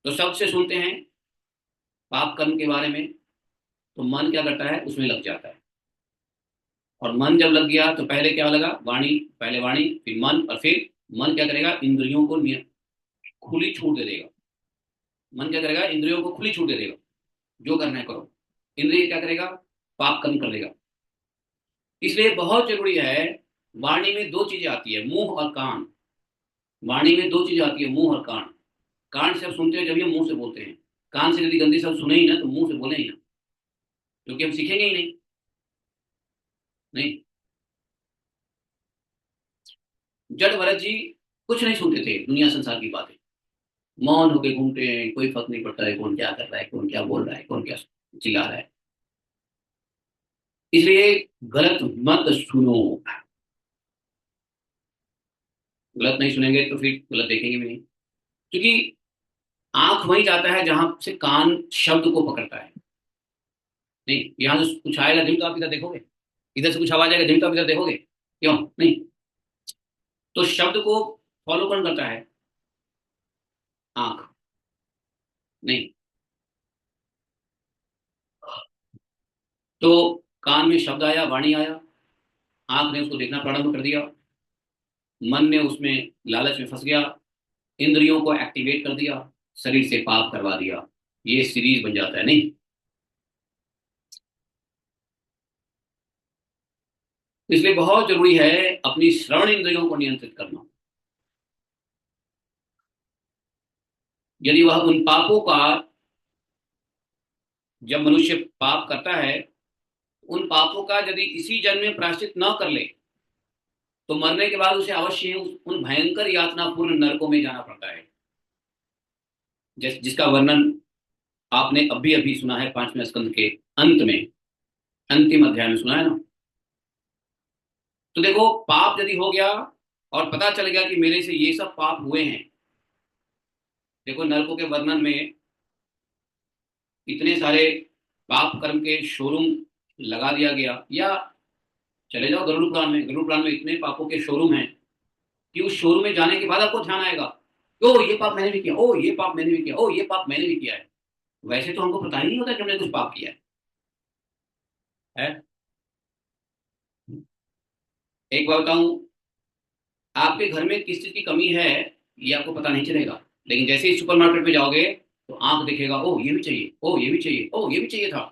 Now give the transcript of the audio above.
तो शब्द से सुनते हैं पाप कर्म के बारे में, तो मन क्या करता है, उसमें लग जाता है। और मन जब लग गया तो पहले क्या लगा, वाणी, पहले वाणी फिर मन, और फिर मन क्या करेगा, इंद्रियों को खुली छूट दे देगा। मन क्या करेगा, इंद्रियों को खुली छूट दे देगा, जो करना है करो। इंद्रिय क्या करेगा, पाप कर्म कर देगा। इसलिए बहुत जरूरी है, वाणी में दो चीजें आती है, मुंह और कान। वाणी में दो चीजें आती है, मुंह और कान। कान से आप सुनते हैं जब ये मुंह से बोलते हैं। कान से यदि गंदी शब्द सुने ही ना तो मुंह से बोले ही ना, क्योंकि हम सीखेंगे ही नहीं। नहीं, जड़ भरत जी कुछ नहीं सुनते थे दुनिया संसार की बातें, मौन होके घूमते हैं, कोई फर्क नहीं पड़ता है कौन क्या कर रहा है, कौन क्या बोल रहा है, कौन क्या चिल्ला रहा है। इसलिए गलत मत सुनो। गलत नहीं सुनेंगे तो फिर गलत देखेंगे भी नहीं, क्योंकि आंख वहीं जाता है जहां से कान शब्द को पकड़ता है। नहीं, यहाँ से कुछ आएगा दिल तो आप इधर देखोगे, इधर से कुछ आवाज आएगा दिल तो आप इधर देखोगे, क्यों नहीं? तो शब्द को फॉलो कौन करता है, आंख। नहीं, तो कान में शब्द आया, वाणी आया, आंख ने उसको देखना प्रारंभ कर दिया, मन ने उसमें लालच में फंस गया, इंद्रियों को एक्टिवेट कर दिया, शरीर से पाप करवा दिया। ये सीरीज बन जाता है। नहीं, इसलिए बहुत जरूरी है अपनी श्रवण इंद्रियों को नियंत्रित करना। यदि वह उन पापों का, जब मनुष्य पाप करता है, उन पापों का यदि इसी जन्म में प्रायश्चित न कर ले, तो मरने के बाद उसे अवश्य उन भयंकर यातनापूर्ण नरकों में जाना पड़ता है, जिसका वर्णन आपने अभी अभी सुना है 5वें स्कंद के अंत में, अंतिम अध्याय में सुना है ना। तो देखो, पाप यदि हो गया और पता चल गया कि मेरे से ये सब पाप हुए हैं, देखो नरकों के वर्णन में इतने सारे पाप कर्म के शोरूम लगा दिया गया। या चले जाओ गरुड़ पुराण में, गरुड़ पुराण में इतने पापों के शोरूम हैं कि उस शोरूम में जाने के बाद आपको ध्यान आएगा, ओ ये पाप मैंने भी किया, ओ ये पाप मैंने भी किया, ओ ये पाप मैंने भी किया है। वैसे तो हमको पता ही नहीं होता कि हमने कुछ पाप किया है। एक बात बताऊं, आपके घर में किस चीज की कमी है ये आपको पता नहीं चलेगा, लेकिन जैसे ही सुपरमार्केट में जाओगे तो आंख देखेगा, ओ ये भी चाहिए, ओ ये भी चाहिए, ओ ये भी चाहिए था।